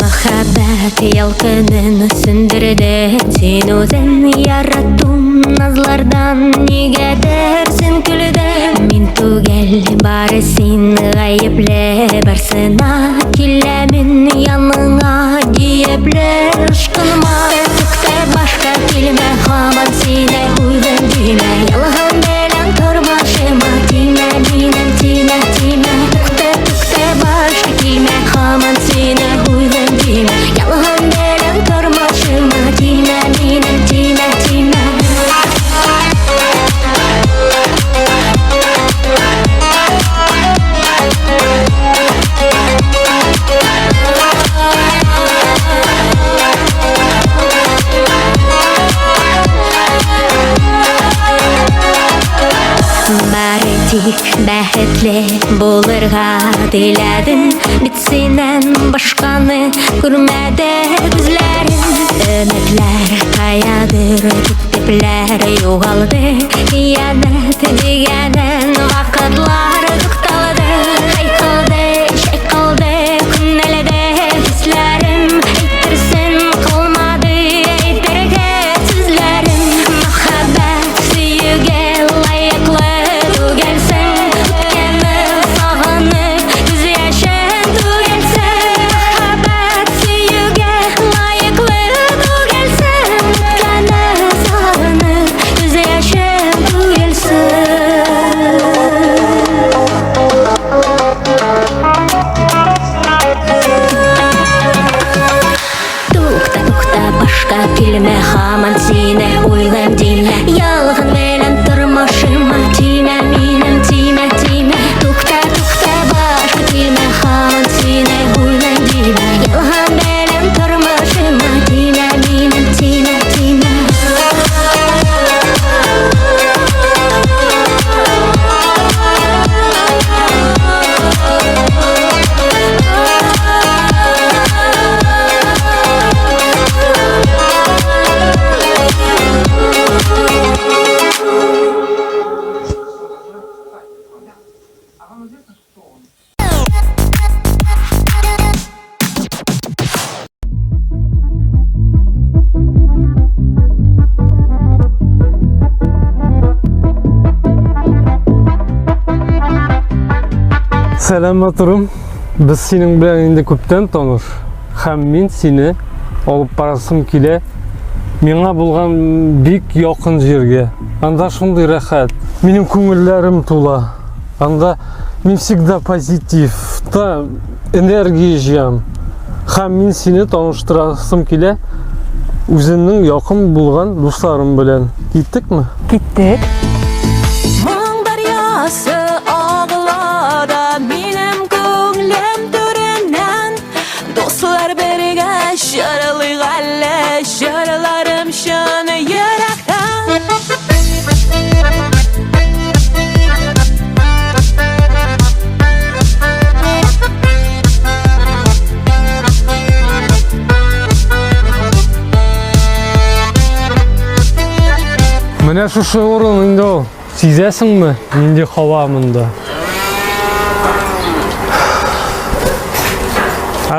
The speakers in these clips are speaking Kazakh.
Махаббат ялкынын сөндірді, сен өзің яраттың назлардан, негедір сен күлді. Мен түгел бары сен ғайыплы, барсына келемін яныңа дейіплі. Ышқыныма тікті башқа келме, хаман сені ұйдым дейме. Ялған белен тұрмашыма тиме, менің тиме, тиме. Тікті башқа келме, хаман сені ұйдым дейме. Ялған белен тұрмашыма тиме, менің тиме, тиме. Бары тик бәхетле болырға тіләдің, бит сенен башқаны күрмәді күзләрің. Үмітлер қаядыр, күттеплер юғалды, қиянат дегенін вақытлар тоқталды. Қайқылды, шайқылды, күннеледі хисләрім, әйтерсін қалмады әйтерге сүзләрім. Махаббат сүйуге лайықлы түгелсің, өткенді сағынып күз яшын түгелсің. Махаббат сүйуге лайықлы түгелсің, өткенді сағынып күз яшын түгелсің. Туқта башқа келме, хаман сені ойлайм дейме. Ялған белен тұрмашыма тиме, менің тиме, тиме. Туқта башқа келме, хаман сені ойлайм дейме. Ялған белен тұрмашыма тиме, менің тиме, тиме. Сәлеметұрым, біз сенің білән енді көптен таныр. Һәм мен сені алып барасым келе. Меңа болған бик якын жерге. Анда шундый рәхәт. Минем күңелләрем тула. Анда мен всегда позитив, та энергия җыям. Һәм мен сені таныштырасым келе. Үземнең якын булган дусларым белән. Киттекме? Киттек. Dostlar berge şaralı galle, şaralarım şanı yürekten. Менә шушы урын инде ул. Сизәсеңме? Нинди һава монда.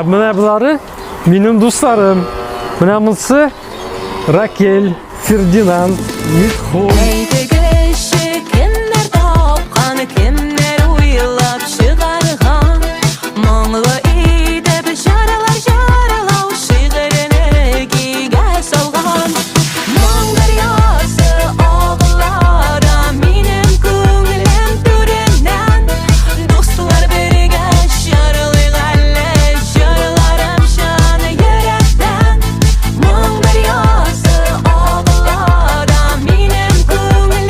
Менә булары минем дусларым. Менә монсы Ракель, Фердинанд, Митхун. Kimler tapqan, kimler uylab çıqarğan. Mаңлы идеп şaralar şaralау, şiğrini giga salğan. Maң daryası ağlara, minim күңелем түреннән. Dostlar berge şaralı galle, şaralarım şanı yürekten. Maң daryası ağlara, minim күңелем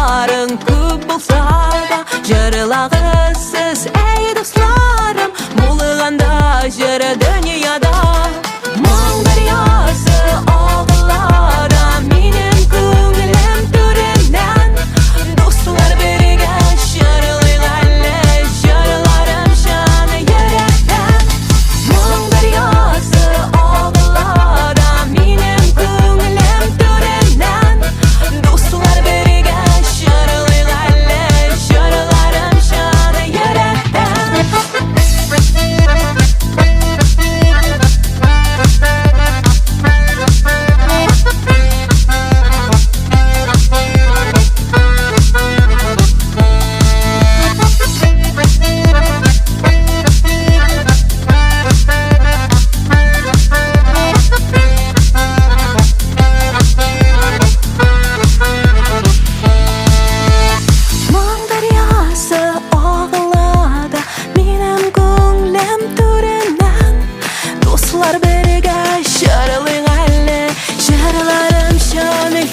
Dostlarың көп болса да жырлағысыз әй достарым болғанда жыр дүнияда мұң дариясы ағылады менің көңілім төрінен достар бірге жырлайық әлі жырларым жаны жүректен мұң дариясы ағылады менің көңілім төрінен достар бірге жырлайық әлі жырларым жаны жүректен Мұң дариясы ағылады менің көңілім төрінен достар бірге жырлайық әлі жырларым жаны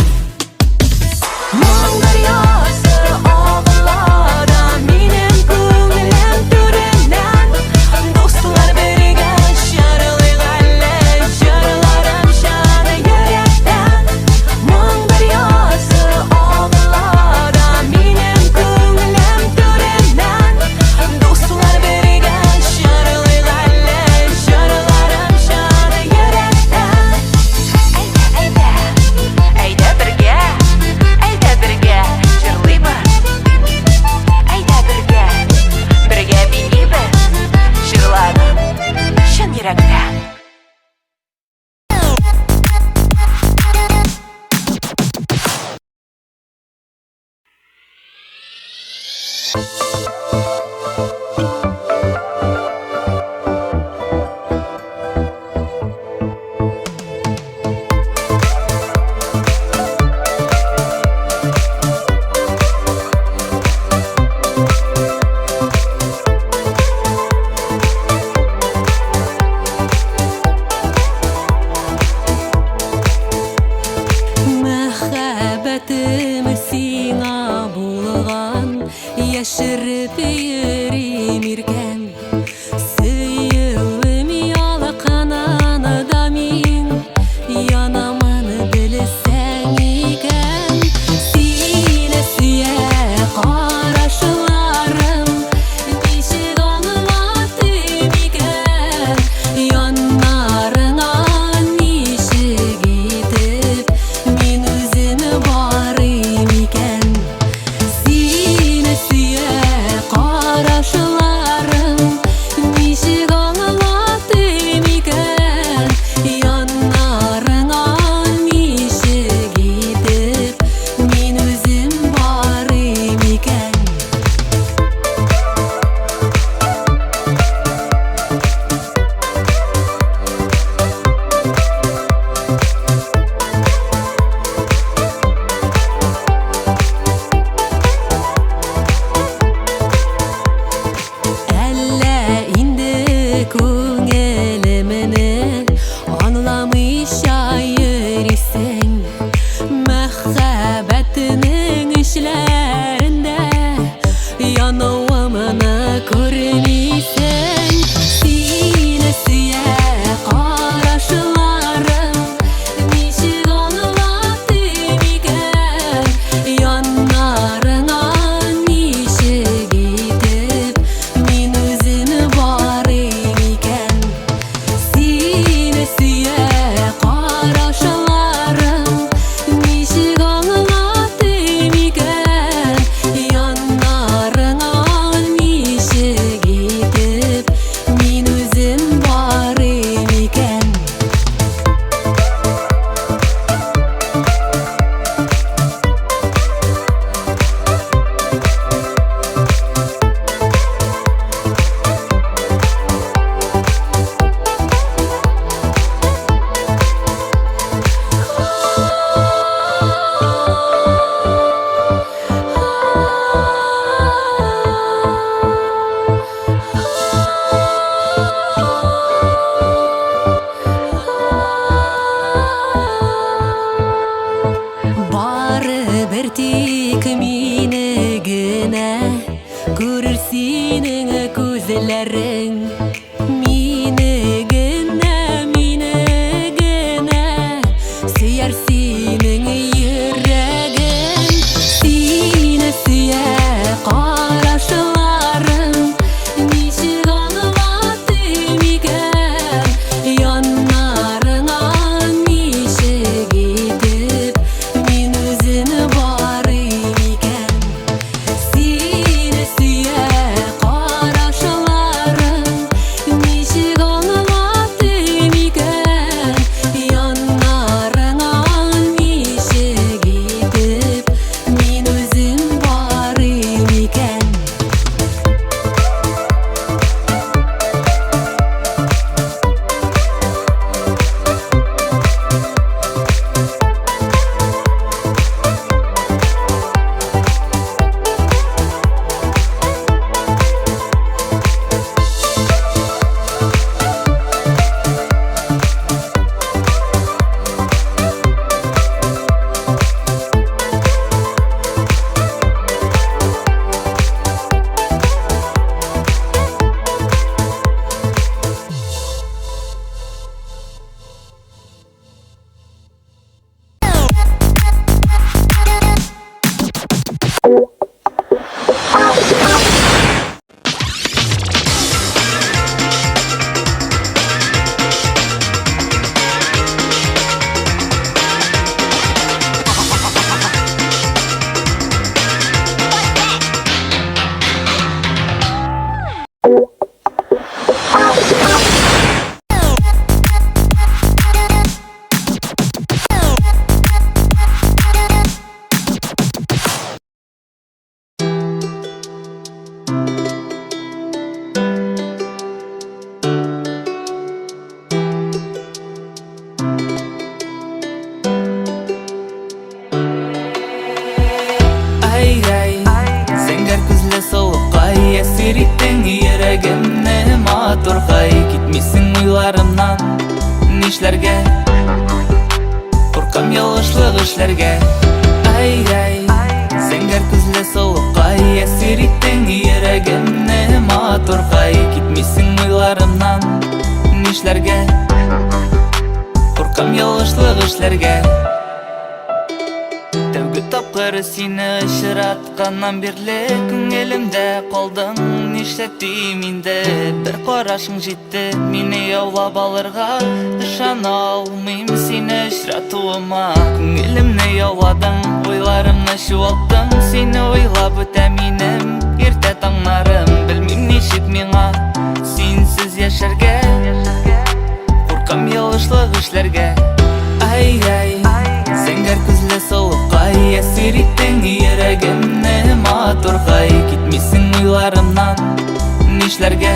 Мұң дариясы ағылады менің көңілім төрінен достар бірге жырлайық әлі жырларым жаны жүректен Мұң дариясы ағылады менің көңілім төрінен достар бірге жырлайық әлі жырларым жаны жүректен Әйдә бірге жырлайбыз Әйдә бірге билейбіз жырларым шын йөрәктән Мәхәббәтем сиңа булган яшереп йөрим иркән сөюем ялканан да мин янамын белсәң икән сине сөя карашларым ничек аңлатыйм икән яннарыңа ничек итеп мин үзем барыйм икән сине сөя карашларым ничек аңлатыйм икән яннарыңа ничек итеп мин үзем барыйм икән Әллә инде күңелемне аңламыйча йөрисең мәхәббәтнең эшләрендә януымны күрмисең сине сөя карашларым ничек аңлатыйм икән яннарыңа ничек итеп мин үзем барыйм икән сине сөя карашларым ничек аңлатыйм икән Meni gene görür senin gözlerin. Meni gene süyer senin yüreğin. Seni süyer qarашыларың. Ничек аңлатым икән яннарыңа ничек итеп мин үзем барым икән. Сине сөяр карашыларың. Ничек аңлатым икән яннарыңа ничек итеп мин үзем барым икән. Зәңгәр күзле солықай әсер иттең йөрәгемне матургай. Китмисең уйларымнан нишләргә, куркам ялгышлык эшләргә. Зәңгәр күзле солықай әсер иттең йөрәгемне матургай. Китмисең уйларымнан нишләргә, куркам ялгышлык эшләргә. Тәүге тапкыр сине очратканнан бирле күңелемдә калдың. Нишләтим инде, бер карашың җитте мине яулап алырга. Ышана алмыйм сине очратуыма. Күңелемне яуладың, уйларымны чуалттың. Сине уйлап үтә минем иртә таңнарым. Белмим ничек миңа синсез яшәргә, куркам ялгышлык эшләргә. Зәңгәр күзле солықай әсер иттең йөрәгемне матургай. Китмисең уйларымнан нишләргә,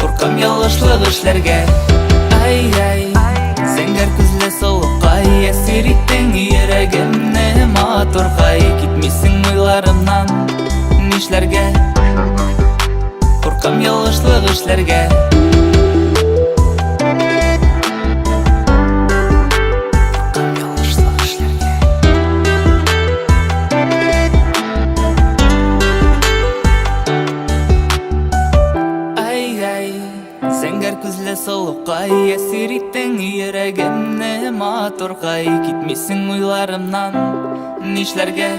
куркам ялгышлык эшләргә. Зәңгәр күзле солықай әсер иттең йөрәгемне матургай. Китмисең уйларымнан нишләргә, куркам ялгышлык эшләргә. Зәңгәр күзле солықай әсер иттең йөрәгемне матургай. Китмисең уйларымнан нишләргә,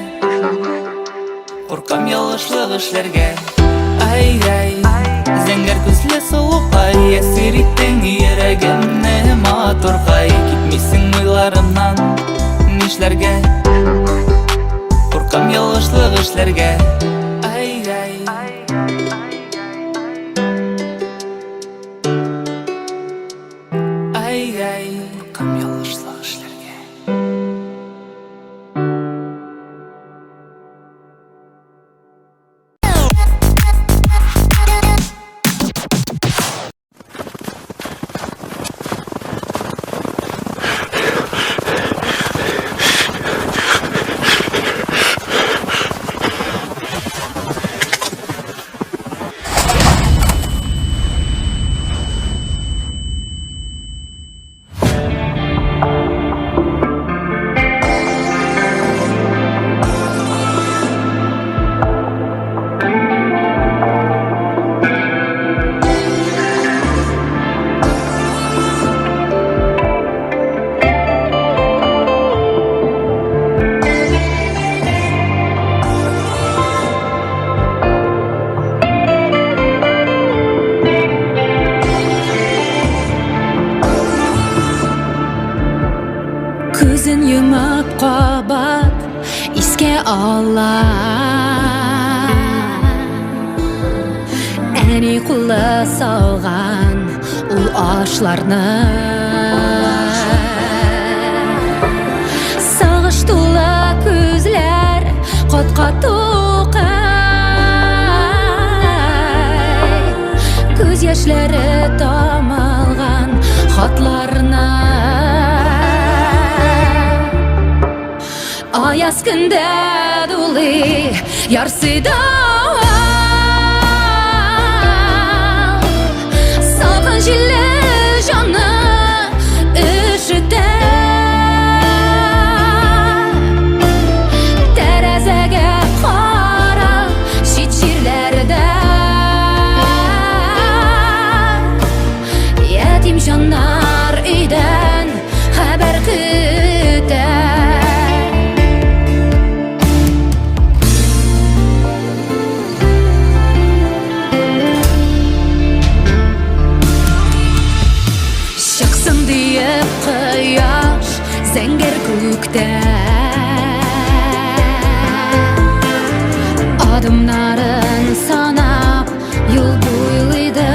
куркам ялгышлык эшләргә. Зәңгәр күзле солықай әсер иттең йөрәгемне матургай. Китмисең уйларымнан нишләргә, куркам ялгышлык эшләргә. Куркам ялгышлык эшләргә. esке ala Әни құлы салған ұл ашларны Сағыш тулы күзлер Қотқа тоқай Көз яшьләре тамалған хатларына Аяз күндә дулы ярсыйда Салқын җилле җанны өшетә Тәрәзәгә кара чит җирләрдә Ятим җаннар өйдән хәбәр көтә Чыксын диеп кояш зәңгәр күктә Адымнарын санап юл буйлыйды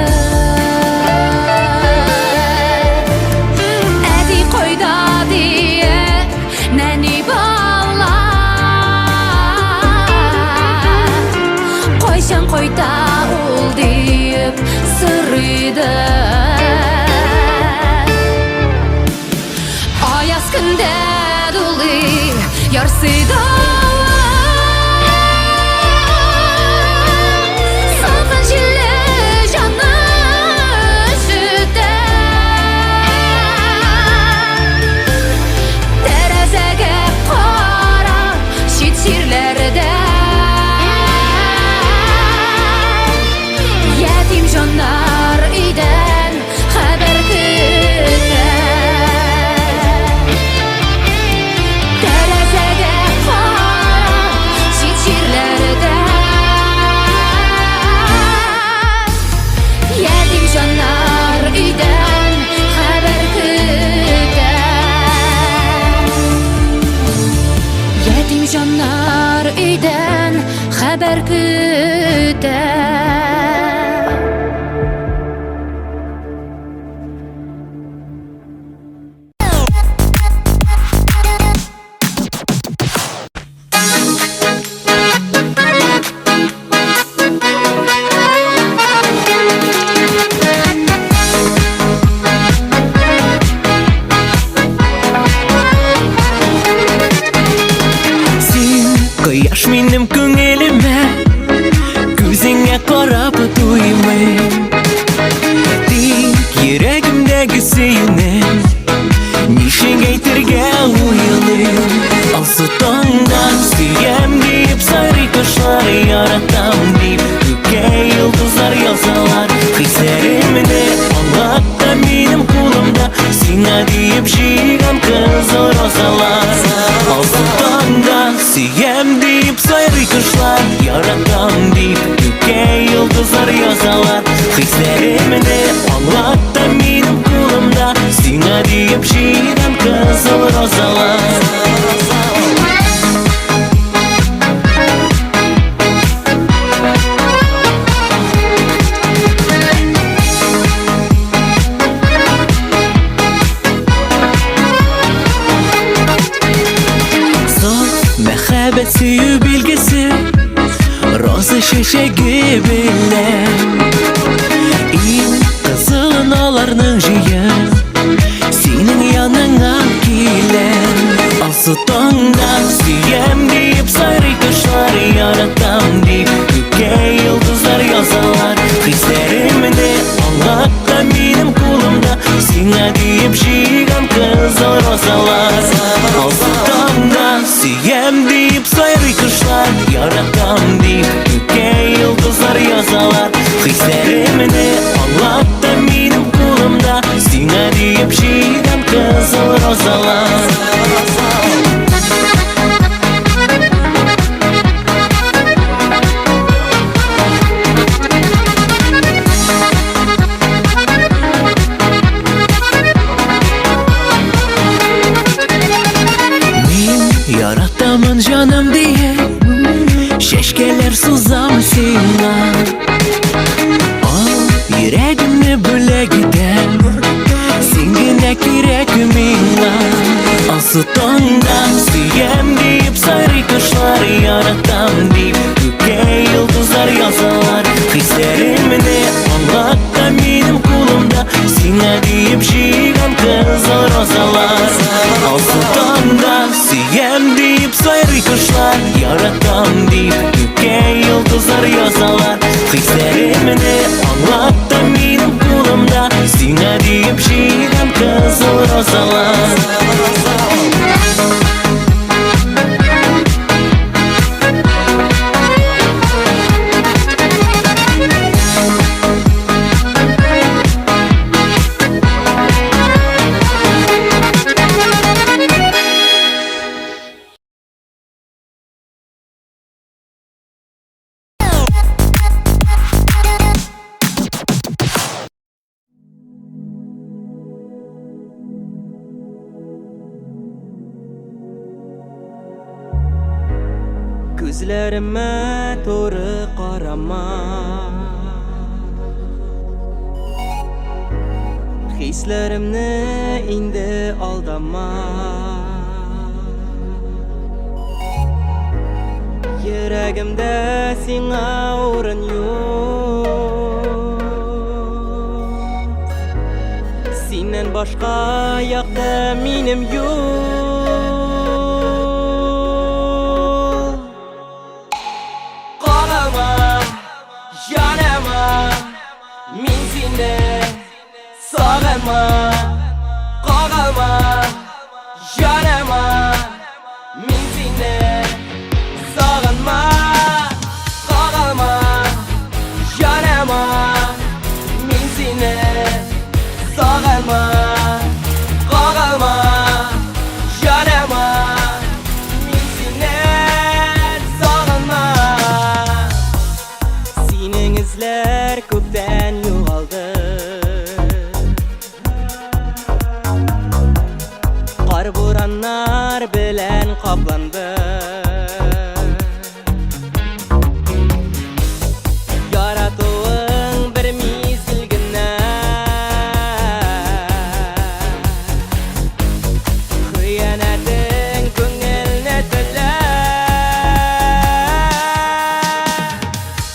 Әти койда диеп нәни бала Кайчан кайта ул диеп сорыйды Аяз күндә дулы ярсыйда Салқын җилле җанны өшетә Тәрәзәгә кара чит җирләрдә Ятим җаннар өйдән хәбәр көтә Тәрәзәгә кара чит җирләрдә Ятим җаннар өйдән хәбәр көтә Ятим җаннар өйдән хәбәр көтә Кояш минем күңелемә Күзеңә карап туймыйм Тик йөрәгемдәге сөйүне Нишек әйтергә уйлыйм Алсу таңда сөям дип сайрый кошлар Яратам дип күккә йолдызлар язалар Хисләремне аңлатта минем кулымда Сиңа диеп җыйган кызыл розалар Алсу таңда сөям дип сайрый кошлар Яратам дип күккә йолдызлар язалар Хисләремне аңлатта минем кулымда Сиңа диеп җыйган кызыл розалар Мәхәббәт сөю билгесе Роза чәчәге белән Иң кызылын аларның җыя Синең яныңа киләм Алсу таңда сөям дип сайрый кошлар Яратам дип күккә йолдызлар язалар Хисләремне аңлатта минем кулымда Сиңа диеп җыйган кызыл розалар Алсу таңда сөям дип сайрый кошлар Яратам дип күккә йолдызлар язалар Хисләремне аңлатта минем кулымда Сиңа диеп җыйган кызыл розалар Яратамын жаным ди bolamı sina Al yüreğimni böle giden Singine kirek minna Asıl tondan suyem deyip sarı kuşlar yaratam deyip Göke yıldızlar yazar Hislerimni anlat da benim kulumda Sine deyip jigan kızıl rozalar Asıl tondan suyem deyip sarı kuşlar yaratam deyip Göke yıldızlar yazar Hislerimni anlat da benim kulumda Sine deyip jigan kızıl rozalar Gözlerime doğru qarama Hislerimni indi aldama Yüreğimde sina orun yok Senden başka yakta minim yok Sağalma, qalma, yanıma Min seni sağalma, qalma, yanıma Min seni sağalma, qalma, yanıma Min seni sağalma Senin izler köpten yoğaldı Qar boranlar bilen qaplandı Yaratığın bir mezgilgina Hıyanetin köngilne tilla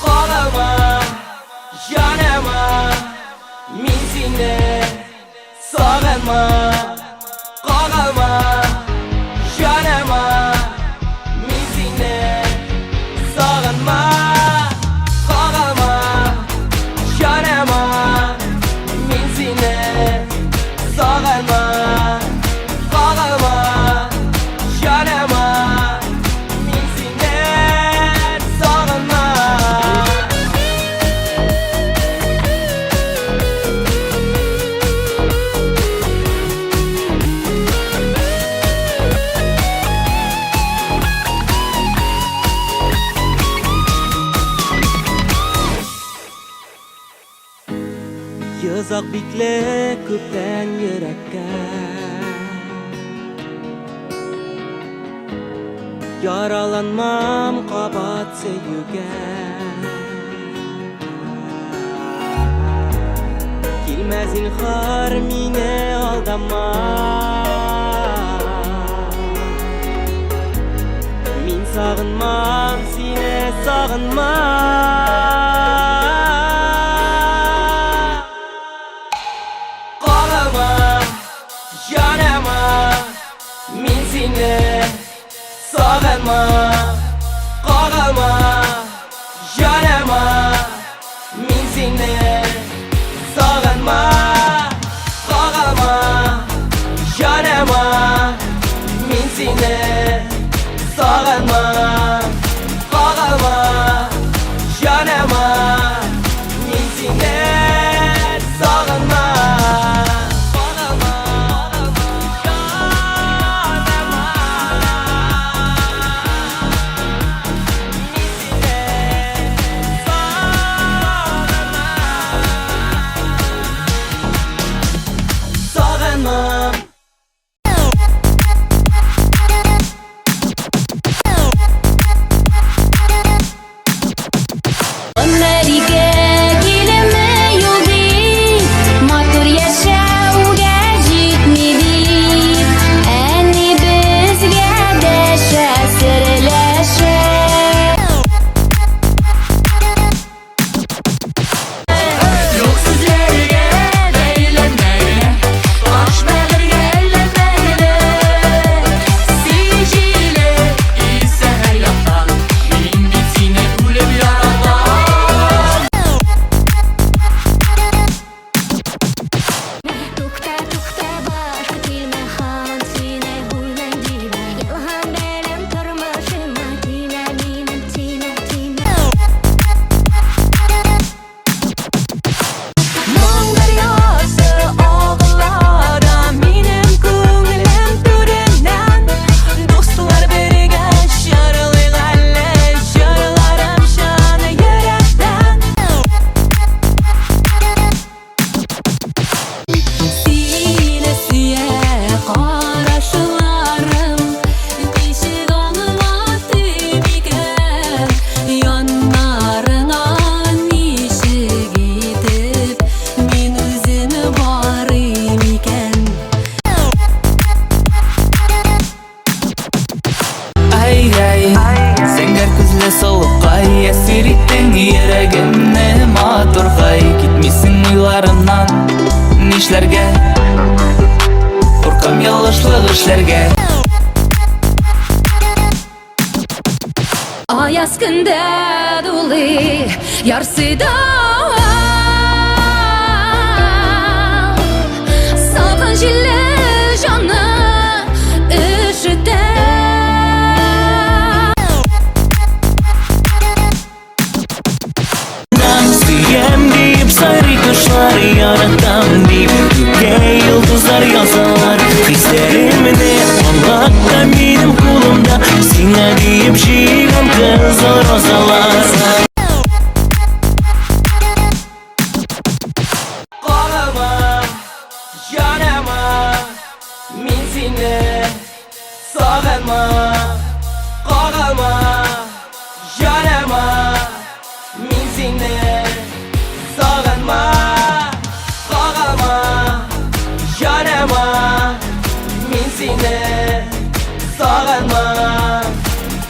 Qalma, yanıma Min seni sağalma Qalma, yanıma Min seni sağalma Qalma, yanıma Min seni sağalma Qalma, yanıma Min seni sağalma Yazak bikle köpten yürekке Yaralanmam qabat sevgiga Kilmez zinhar mine aldama Min sağınmam seni sağınmam Yanıma Min seni sağalma Qalma yanıma Min seni sağalma Qalma yanıma Min seni sağalma Qalma yanıma esirittің Ерегімні матурғай Кетмесін ойларымнан Нишләргә Қорқам ялгышлык эшләргә Аяз күндә дулый ярсыйда Салкын җилле җанны өшетә Süyem deyip sarı kuşlar yarattam deyip Yüke yıldızlar yazarlar Hislerimini anlatta benim kulumda Sine deyip şiiren kızıl rozalar Qalama, yanama Min seni sağalma Qalama, yanama Min seni sağalma Qalama, yanama Min seni sağalma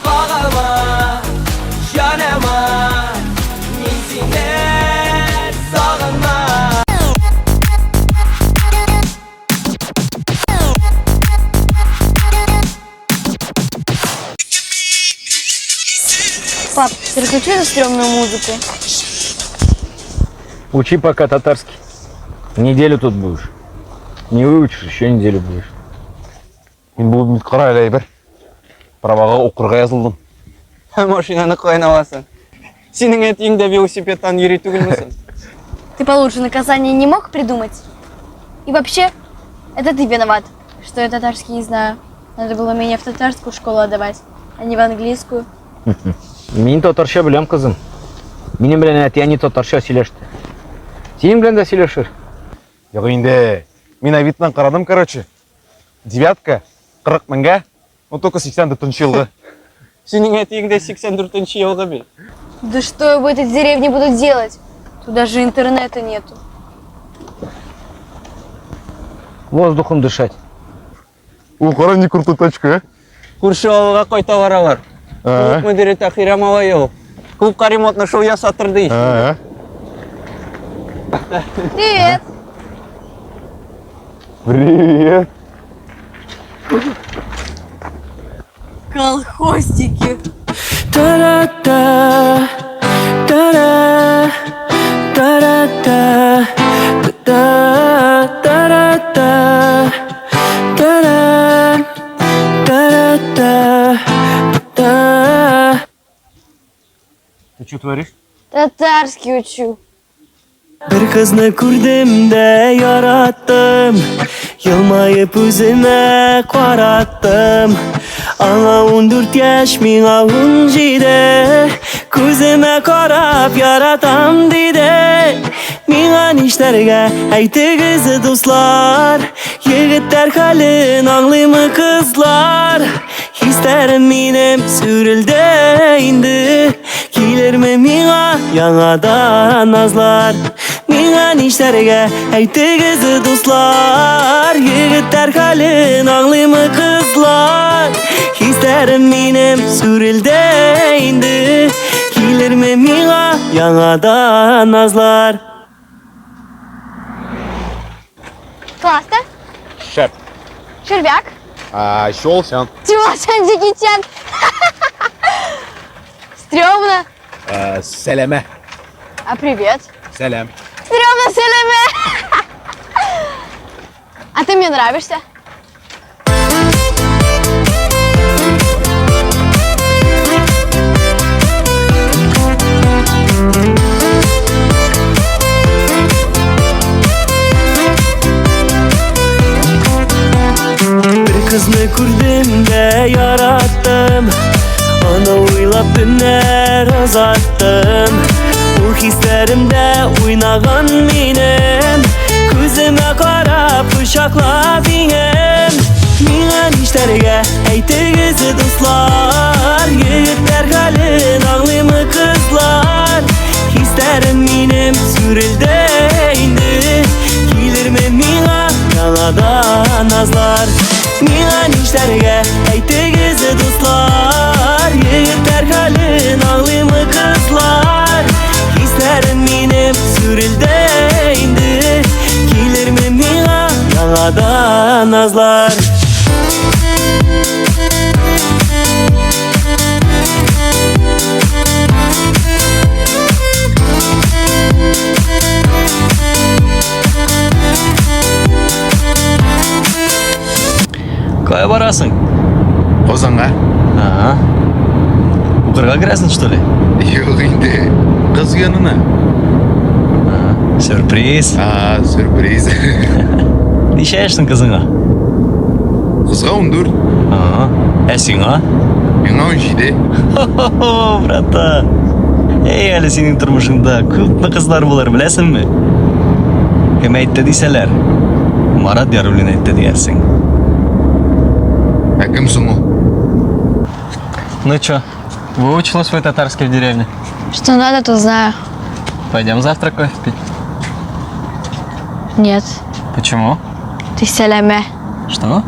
Qalama, yanama Min seni sağalma Пап, переключи на стрёмную музыку. Учи пока татарский. Неделю тут будешь. Не выучишь, еще неделю будешь. Мен бұл үміт қара әлей бір. Праваға оқырға yazылдым. Машинаны қойын аласың. Сенің етіңде велосипедтан үйрету келмесін. Ты получше наказание не мог придумать? И вообще, это ты виноват, что я татарский не знаю. Надо было меня в татарскую школу отдавать, а не в английскую. Мен татарша білем қызым. Менің білен әтияне татарша сөйлешті. Сенің білен де сөйлешір. Яғы енді, мен авитынан қарадым, короче. Девятка, 40 мыңға, но только 84 жылғы. Сенің етіңде 84-ші елғы бе. Да что я в этой деревне буду делать? Тут даже интернета нету. Воздухом дышать. О, қара не крутой тачка, Көрші ауылға қой товары бар. Клуб мүдірі Тахир Амалаев. Клубқа ремонтны шоу жасатыр дейді. Привет! Привет. Колхозники! Та-ра-та, та-ра, та-ра-та, та-та, та-ра-та, та-ра, та-ра-та, та-та. Ты что творишь? Татарский учу. Bir kızını kürdüm de yarattım Yılmayıp üzüme karattım Ana 14 yaş mina 17 Күзіме қарап яратам дейді Миңа нишләргә әйтегез дуслар Егеттер хәлен аңлыймы кызлар Хистәрем минем сүрелде инде Килерме миңа яңадан назлар Миңа нишләргә әйтегез дуслар Егеттер хәлен аңлыймы кызлар Хистәрем минем сүрелде инде Килерме миңа яңадан назлар Классно? Шәп. Червяк? Щолсян. Тимошан Джекичан! Стрёмно. Сәләмә. А привет? Сәләм. Стрёмно, стрёмно. А ты мне нравишься? Bir kızını kürdüm de yarattım Ana oylap günler azattım O hislerimde oynagan benim Күзіме қарап құшақлап еңем Миңа нишләргә әйтегез дуслар Егеттер хәлен аңлыймы кызлар Хистәрем минем сүрелде инде Килерме миңа яңадан назлар Миңа нишләргә әйтегез дуслар Егеттер хәлен аңлыймы кызлар назлар. Кая барасың? Озанға? Ага. Укырға кіресің, что ли? Жоқ енді. Қыз ұянына. Сюрприз. Сюрприз. Неше яшсың қызыңа? Қызға 14, Ага. Сиңа? меңа 17. Хо-хо-хо, брата. Ей, әлі сенің тұрмышыңда көпні қызлар болар, білесің ме? Кім әйтті дейсәләр? Марат Ярулин әйтті дейерсің. Кім соң ол? Ну чё, выучила свой татарский в деревне? Что надо, то знаю. Пойдем завтра кофе пить. Нет. Почему? Ты сяляме. Что?